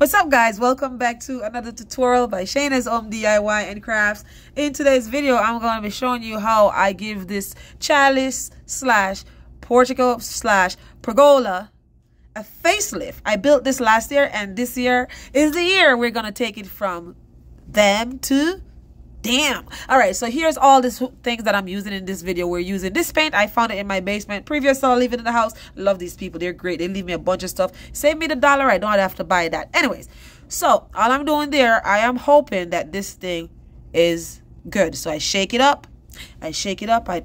What's up, guys? Welcome back to another tutorial by Shana's HomeDIY&Crafts. In today's video, I'm going to be showing you how I give this chalice slash portico slash pergola a facelift. I built this last year, and this year is the year we're going to take it from them to damn. All right, so here's all these things that I'm using in this video. We're using this paint. I found it in my basement. Previous, I'll leave it in the house. Love these people. They're great. They leave me a bunch of stuff. Save me the $1. I don't have to buy that. Anyways, so all I'm doing there, I am hoping that this thing is good. So I shake it up. I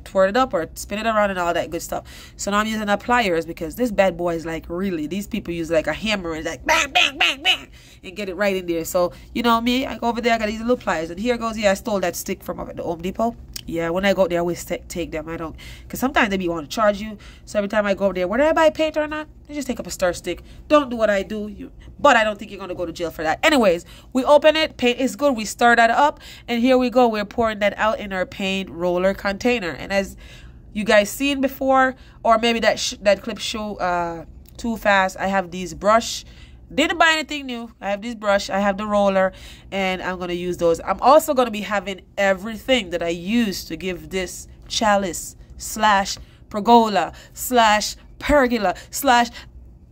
twirl it up or spin it around and all that good stuff. So now I'm using the pliers because this bad boy is like, really, these people use like a hammer and like bang, bang, bang, bang, and get it right in there. So, you know me, I go over there, I got these little pliers, and here goes, yeah, I stole that stick from up at the Home Depot. Yeah, when I go up there, I always take them. I don't, because sometimes they be want to charge you. So every time I go over there, whether I buy paint or not, I just take up a stir stick. Don't do what I do, but I don't think you're going to go to jail for that. Anyways, we open it. Paint is good. We stir that up, and here we go. We're pouring that out in our paint roller container. And as you guys seen before, or maybe that clip show too fast, I have these brush. Didn't buy anything new. I have this brush, I have the roller, and I'm going to use those. I'm also going to be having everything that I used to give this chalice slash pergola slash pergola slash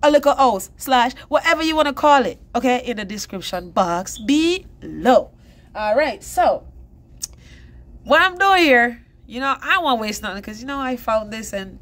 a little house slash whatever you want to call it, okay, in the description box below. All right, so what I'm doing here, you know, I won't waste nothing because, you know, I found this, and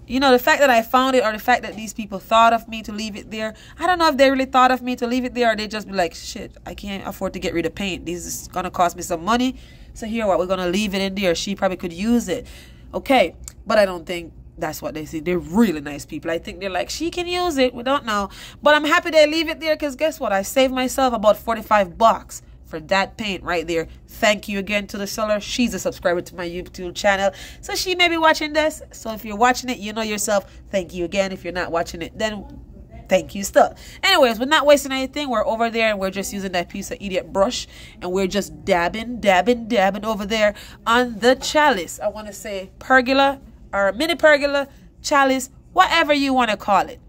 you know, the fact that I found it, or the fact that these people thought of me to leave it there, I don't know if they really thought of me to leave it there, or they just be like, shit, I can't afford to get rid of paint. This is going to cost me some money. So here, what, we're going to leave it in there. She probably could use it. Okay, but I don't think that's what they see. They're really nice people. I think they're like, she can use it. We don't know. But I'm happy they leave it there because guess what? I saved myself about 45 bucks for that paint right there. Thank you again to the seller. She's a subscriber to my YouTube channel, so she may be watching this. So if you're watching it, you know yourself. Thank you again. If you're not watching it, then thank you still. Anyways, we're not wasting anything. We're over there and we're just using that piece of idiot brush, and we're just dabbing over there on the chalice. I want to say pergola or mini pergola, chalice, whatever you want to call it.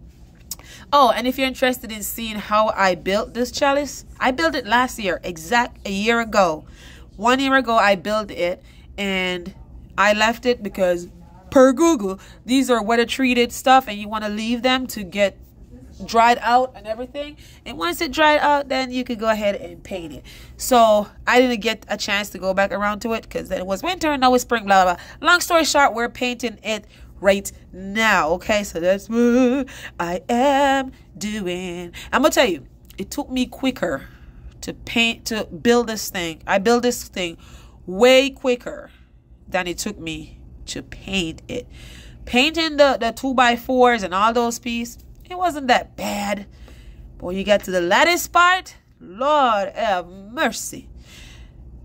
Oh, and if you're interested in seeing how I built this chalice, I built it last year, exact a year ago. 1 year ago, I built it, and I left it because, per Google, these are weather treated stuff, and you want to leave them to get dried out and everything. And once it dried out, then you could go ahead and paint it. So I didn't get a chance to go back around to it because then it was winter and now it's spring, blah, blah, blah. Long story short, we're painting it right now. Okay, so that's what I am doing. I'm gonna tell you, it took me quicker to build this thing. I built this thing way quicker than it took me to paint it. Painting the 2x4s and all those pieces, it wasn't that bad. But when you get to the lattice part, Lord have mercy.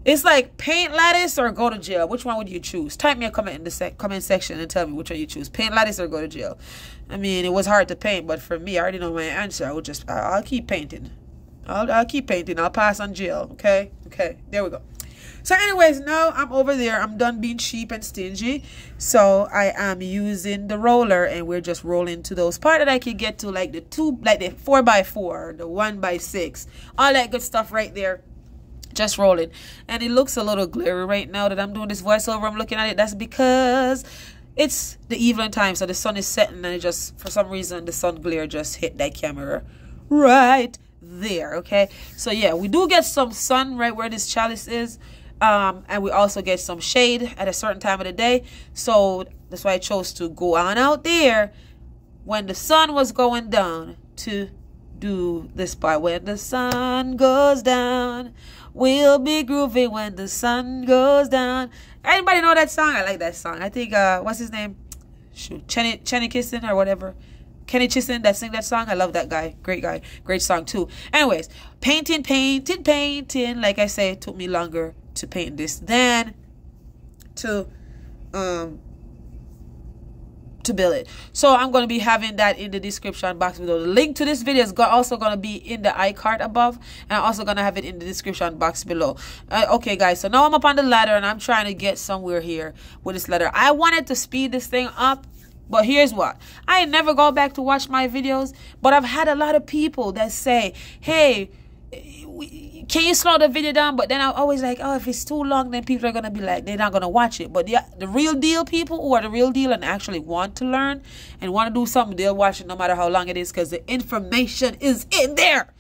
It's like paint lattice or go to jail. Which one would you choose? Type me a comment in the comment section and tell me which one you choose. Paint lattice or go to jail. I mean, it was hard to paint, but for me, I already know my answer. I'll keep painting. I'll keep painting. I'll pass on jail. Okay? Okay. There we go. So anyways, now I'm over there. I'm done being cheap and stingy. So I am using the roller, and we're just rolling to those parts that I can get to, like the 4x4, the 1x6, all that good stuff right there. Just rolling, and it looks a little glary right now that I'm doing this voiceover. I'm looking at it. That's because it's the evening time, so the sun is setting, and it just, for some reason, the sun glare just hit that camera right there. Okay, so yeah, we do get some sun right where this chalice is, and we also get some shade at a certain time of the day. So that's why I chose to go on out there when the sun was going down to do this part. When the sun goes down, we'll be grooving when the sun goes down. Anybody know that song? I like that song. I think what's his name? Shoot, Chenny Kissin or whatever. Kenny Chisson that sing that song. I love that guy. Great guy. Great song too. Anyways, painting. Like I say, it took me longer to paint this than to build it. So I'm going to be having that in the description box below. The link to this video is also going to be in the iCard above, and I'm also going to have it in the description box below. Okay guys, so now I'm up on the ladder and I'm trying to get somewhere here with this ladder. I wanted to speed this thing up But here's what. I never go back to watch my videos, but I've had a lot of people that say, hey, can you slow the video down? But then I'm always like, oh, if it's too long, then people are going to be like, they're not going to watch it. But the real deal people who are the real deal and actually want to learn and want to do something, they'll watch it no matter how long it is, because the information is in there.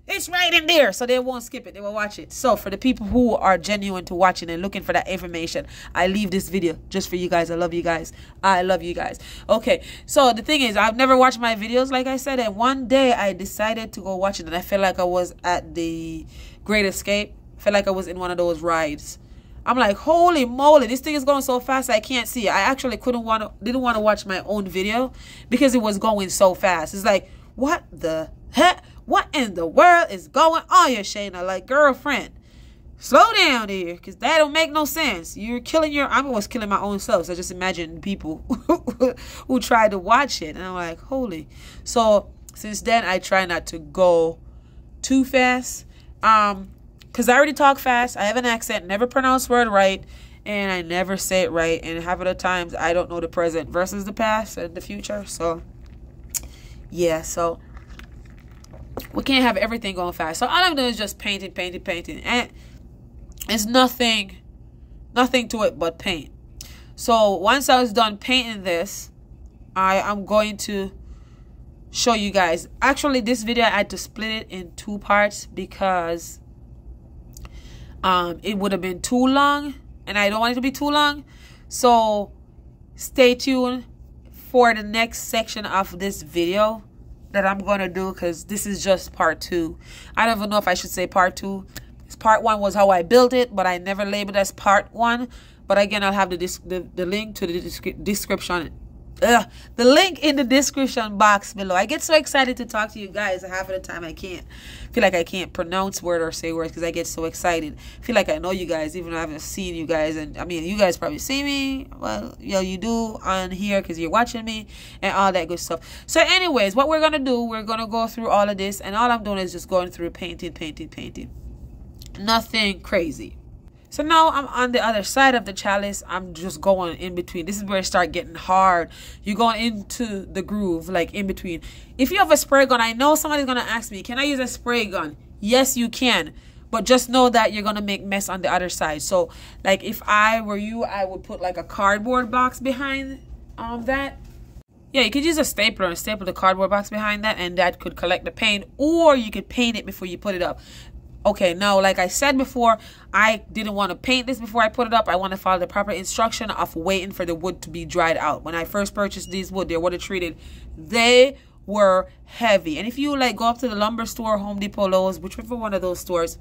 It's right in there, so they won't skip it. They will watch it. So for the people who are genuine to watching and looking for that information, I leave this video just for you guys. I love you guys. I love you guys. Okay, so the thing is, I've never watched my videos, like I said, and one day I decided to go watch it, and I felt like I was at the Great Escape. I felt like I was in one of those rides. I'm like, holy moly, this thing is going so fast I can't see. I actually didn't want to watch my own video because it was going so fast. It's like, what the heck? What in the world is going on here, Shayna? Like, girlfriend, slow down here, because that don't make no sense. You're killing your... I was killing my own self, so just imagine people who tried to watch it. And I'm like, holy. So, since then, I try not to go too fast. Because I already talk fast. I have an accent, never pronounce word right, and I never say it right. And half of the times, I don't know the present versus the past and the future. So, yeah, so... we can't have everything going fast. So all I'm doing is just painting. And it's nothing to it but paint. So once I was done painting this, I'm going to show you guys. Actually, this video I had to split it in 2 parts because it would have been too long. And I don't want it to be too long. So stay tuned for the next section of this video that I'm going to do, because this is just part 2. I don't even know if I should say part 2. Part 1 was how I built it, but I never labeled it as part 1. But again, I'll have the link to the description. The link in the description box below. I get so excited to talk to you guys. Half of the time I feel like I can't pronounce words or say words because I get so excited. I feel like I know you guys even though I haven't seen you guys. And I mean, you guys probably see me. Well, you do on here because you're watching me and all that good stuff. So anyways, what we're going to do, we're going to go through all of this. And all I'm doing is just going through painting. Nothing crazy. So now I'm on the other side of the chalice. I'm just going in between. This is where it starts getting hard. You're going into the groove, like in between. If you have a spray gun, I know somebody's going to ask me, can I use a spray gun? Yes, you can. But just know that you're going to make mess on the other side. So, like, if I were you, I would put, like, a cardboard box behind that. Yeah, you could use a stapler and staple the cardboard box behind that, and that could collect the paint. Or you could paint it before you put it up. Okay, now, like I said before, I didn't want to paint this before I put it up. I want to follow the proper instruction of waiting for the wood to be dried out. When I first purchased these wood, they were water treated. They were heavy. And if you, like, go up to the lumber store, Home Depot, Lowe's, whichever one of those stores,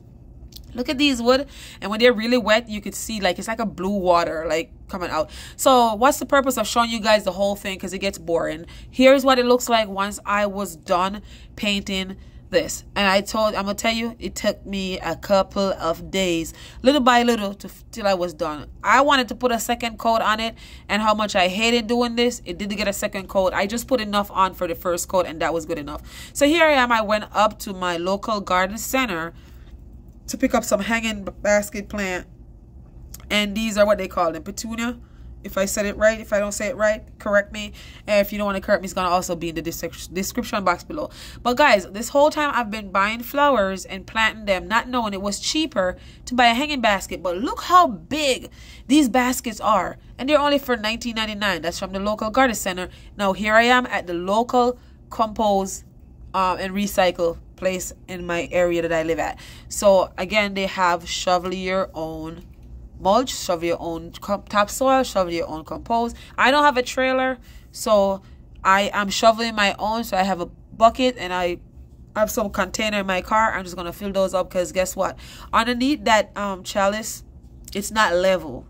look at these wood. And when they're really wet, you could see, like, it's like a blue water, like, coming out. So what's the purpose of showing you guys the whole thing? Because it gets boring. Here's what it looks like once I was done painting this. And I'm gonna tell you, it took me a couple of days, little by little, till I was done. I wanted to put a second coat on it, and how much I hated doing this, it didn't get a second coat. I just put enough on for the first coat, and that was good enough. So here I am. I went up to my local garden center to pick up some hanging basket plant, and these are what they call them, petunia. If I said it right, if I don't say it right, correct me. And if you don't want to correct me, it's going to also be in the description box below. But guys, this whole time I've been buying flowers and planting them, not knowing it was cheaper to buy a hanging basket. But look how big these baskets are. And they're only for $19.99. That's from the local garden center. Now here I am at the local compose and recycle place in my area that I live at. So again, they have shovel your own mulch, shovel your own topsoil, shovel your own compost. I don't have a trailer, so I am shoveling my own. So I have a bucket and I have some container in my car. I'm just gonna fill those up because guess what? Underneath that chalice, it's not level.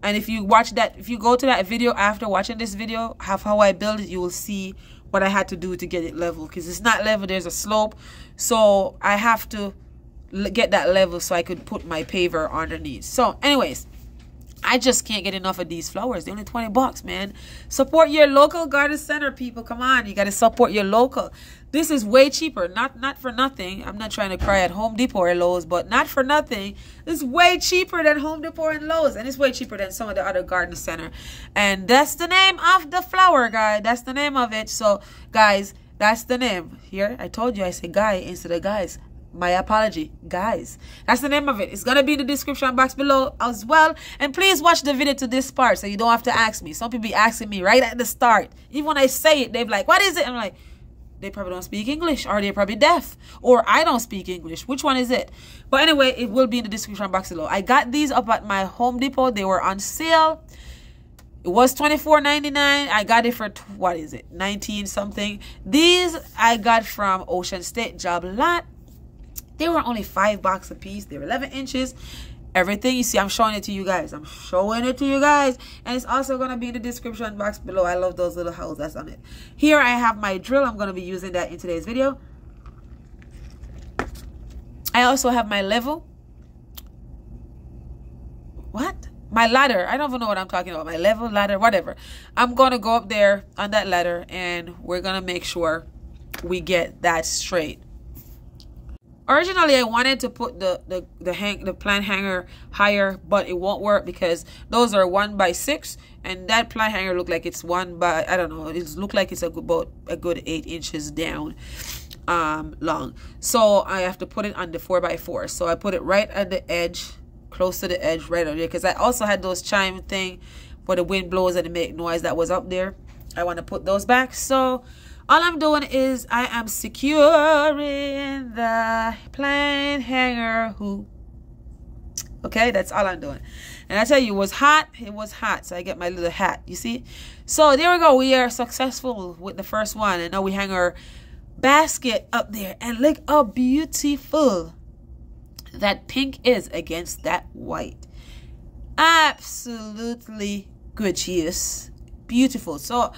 And if you watch that, if you go to that video after watching this video, how I build it, you will see what I had to do to get it level, because it's not level. There's a slope, so I have to get that level so I could put my paver underneath. So anyways, I just can't get enough of these flowers. They're only 20 bucks, man. Support your local garden center, people. Come on, you got to support your local. This is way cheaper. Not for nothing. I'm not trying to cry at Home Depot or Lowe's, but not for nothing. It's way cheaper than Home Depot and Lowe's, and it's way cheaper than some of the other garden center. And that's the name of the flower, guy. That's the name of it. So, guys, that's the name. Here, I told you I said guy instead of guys. My apology, guys. That's the name of it. It's gonna be in the description box below as well. And please watch the video to this part so you don't have to ask me. Some people be asking me right at the start. Even when I say it, they're like, what is it? I'm like, they probably don't speak English, or they're probably deaf, or I don't speak English. Which one is it? But anyway, it will be in the description box below. I got these up at my Home Depot. They were on sale. It was $24.99. I got it for, what is it, 19 something. These I got from Ocean State Job Lot. They were only $5 a piece. They were 11 inches. Everything you see, I'm showing it to you guys. I'm showing it to you guys. And it's also going to be in the description box below. I love those little holes that's on it. Here I have my drill. I'm going to be using that in today's video. I also have my level. What? My ladder. I don't even know what I'm talking about. My level, ladder, whatever. I'm going to go up there on that ladder, and we're going to make sure we get that straight. Originally, I wanted to put the plant hanger higher, but it won't work because those are 1x6, and that plant hanger look like it's 1 by, I don't know, it look like it's about a good 8 inches down long. So I have to put it on the 4x4. So I put it right at the edge, close to the edge, right on there, because I also had those chime thing where the wind blows and it make noise that was up there. I want to put those back. So all I'm doing is I am securing the plant hanger hoop. Okay, that's all I'm doing. And I tell you, it was hot. It was hot. So I get my little hat, you see? So there we go. We are successful with the first one. And now we hang our basket up there. And look how beautiful that pink is against that white. Absolutely gorgeous. Beautiful. So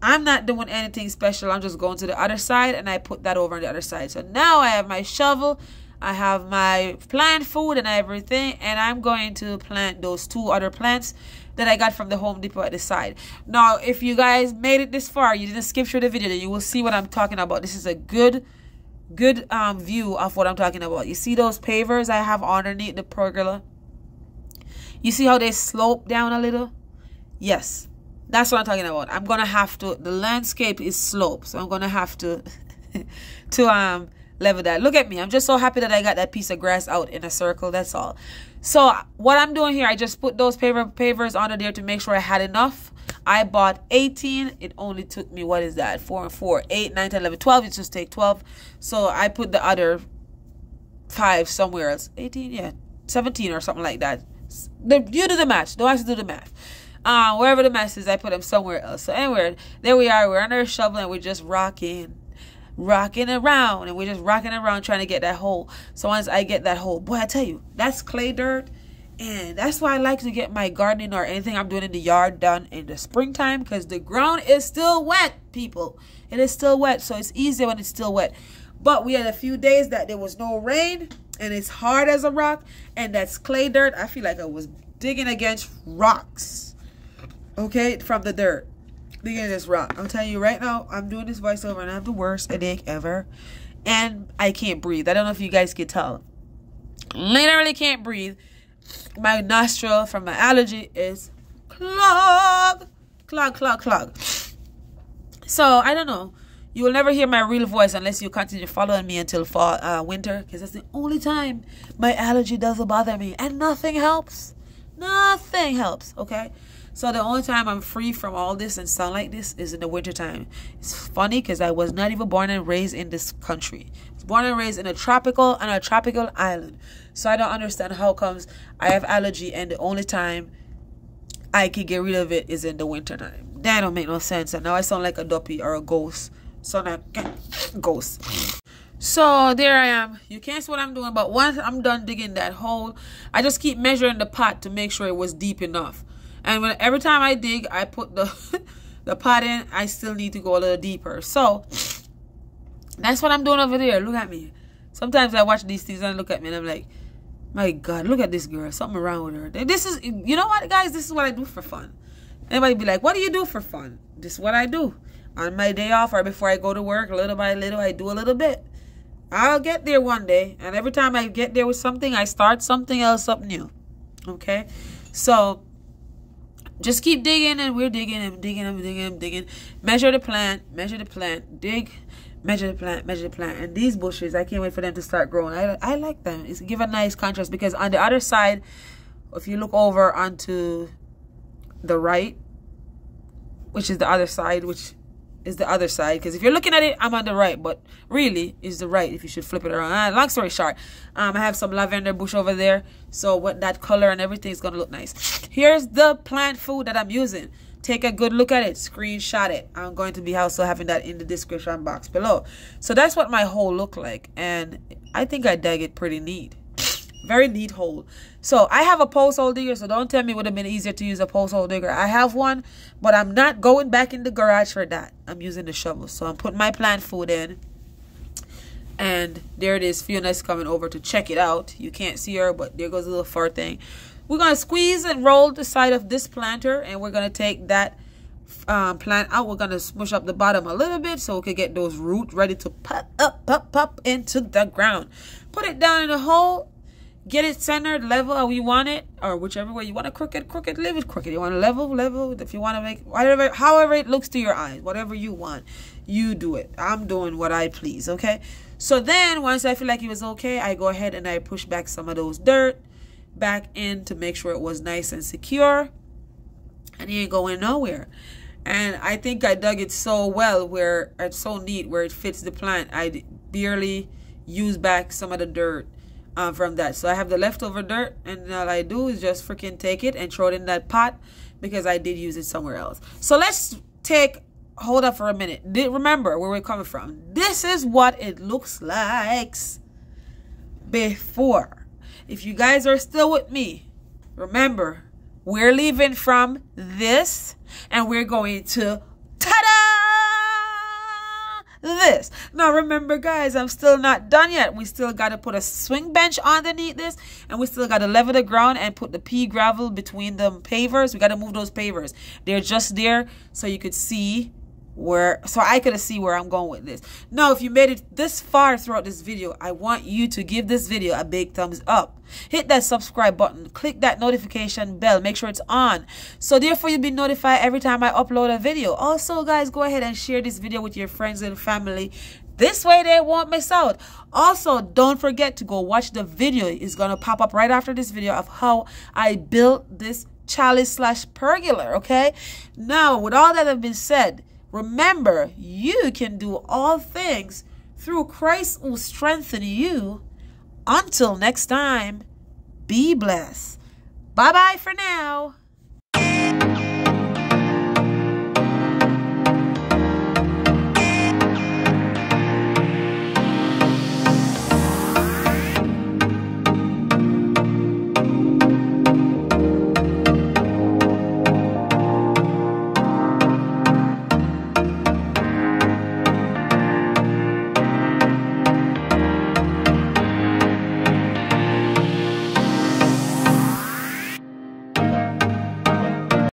I'm not doing anything special. I'm just going to the other side, and I put that over on the other side. So now I have my shovel, I have my plant food and everything, and I'm going to plant those 2 other plants that I got from the Home Depot at the side. Now, if you guys made it this far, you didn't skip through the video, then you will see what I'm talking about. This is a good view of what I'm talking about. You see those pavers I have underneath the pergola? You see how they slope down a little? Yes. That's what I'm talking about. I'm going to have to, the landscape is slope, so I'm going to have to level that. Look at me. I'm just so happy that I got that piece of grass out in a circle. That's all. So what I'm doing here, I just put those pavers under there to make sure I had enough. I bought 18. It only took me, what is that? 4 and 4, 8, 9, 10, 11, 12. It just take 12. So I put the other 5 somewhere else. 18, yeah, 17 or something like that. You do the math. Don't have to do the math. Wherever the mess is, I put them somewhere else. So anyway, there we are. We're under a shovel, and we're just rocking around, and we're just rocking around trying to get that hole. So once I get that hole, boy, I tell you, that's clay dirt, and that's why I like to get my gardening or anything I'm doing in the yard done in the springtime, because the ground is still wet, people. It is still wet, so it's easier when it's still wet. But we had a few days that there was no rain, and it's hard as a rock, and that's clay dirt. I feel like I was digging against rocks. Okay, from the dirt. Digging this rock. I'm telling you right now, I'm doing this voiceover and I have the worst headache ever. And I can't breathe. I don't know if you guys can tell. Literally can't breathe. My nostril from my allergy is clogged. Clog. So, I don't know. You will never hear my real voice unless you continue following me until fall, winter. Because that's the only time my allergy doesn't bother me. And nothing helps. Nothing helps, okay? So the only time I'm free from all this and sound like this is in the wintertime. It's funny because I was not even born and raised in this country. I was born and raised in a tropical island. So I don't understand how comes I have allergy and the only time I can get rid of it is in the wintertime. That don't make no sense. And now I sound like a duppy or a ghost. So now, ghost. So there I am. You can't see what I'm doing, but once I'm done digging that hole, I just keep measuring the pot to make sure it was deep enough. And every time I dig, I put the pot in, I still need to go a little deeper. So that's what I'm doing over there. Look at me. Sometimes I watch these things and look at me and I'm like, My God, look at this girl. Something wrong with her. This is, you know what, guys? This is what I do for fun. Anybody be like, what do you do for fun? This is what I do. On my day off or before I go to work, little by little, I do a little bit. I'll get there one day. And every time I get there with something, I start something else up new. Okay? So, just keep digging, and we're digging and digging and digging and digging. Measure the plant, dig, measure the plant. And these bushes, I can't wait for them to start growing. I like them. It's give a nice contrast, because on the other side, if you look over onto the right, which is the other side, because if you're looking at it, I'm on the right, but really it's the right if you should flip it around. Long story short, I have some lavender bush over there, so what that color and everything is gonna look nice. Here's the plant food that I'm using. Take a good look at it, screenshot it. I'm going to be also having that in the description box below. So that's what my hole look like, and I think I dug it pretty neat. Very neat hole. So I have a post hole digger, so don't tell me it would have been easier to use a post hole digger. I have one, but I'm not going back in the garage for that. I'm using the shovel. So I'm putting my plant food in, and there it is. Fiona's coming over to check it out. You can't see her, but there goes a little fur thing. We're going to squeeze and roll the side of this planter, and we're going to take that plant out. We're going to smush up the bottom a little bit so we can get those roots ready to pop into the ground. Put it down in the hole. Get it centered, level how you want it, or whichever way you want it. Crooked, leave it crooked. You want to level. If you want to make whatever, however it looks to your eyes, whatever you want, you do it. I'm doing what I please, okay? So then, once I feel like it was okay, I go ahead and I push back some of those dirt back in to make sure it was nice and secure, and it ain't going nowhere. And I think I dug it so well, where it's so neat, where it fits the plant. I barely use back some of the dirt from that. So I have the leftover dirt, and all I do is just freaking take it and throw it in that pot, because I did use it somewhere else. So let's hold up for a minute. Remember where we're coming from. This is what it looks like before. If you guys are still with me, remember, we're leaving from this, and we're going to this. Now remember, guys, I'm still not done yet. We still got to put a swing bench underneath this, and we still got to level the ground and put the pea gravel between the pavers. We got to move those pavers. They're just there so you could see where, so I could see where I'm going with this. Now, if you made it this far throughout this video, I want you to give this video a big thumbs up. Hit that subscribe button, click that notification bell, make sure it's on, so therefore you'll be notified every time I upload a video. Also, guys, go ahead and share this video with your friends and family. This way they won't miss out. Also, don't forget to go watch the video. It's gonna pop up right after this video of how I built this chalice / pergola. Okay, now with all that have been said, remember, you can do all things through Christ who strengthens you. Until next time, be blessed. Bye-bye for now.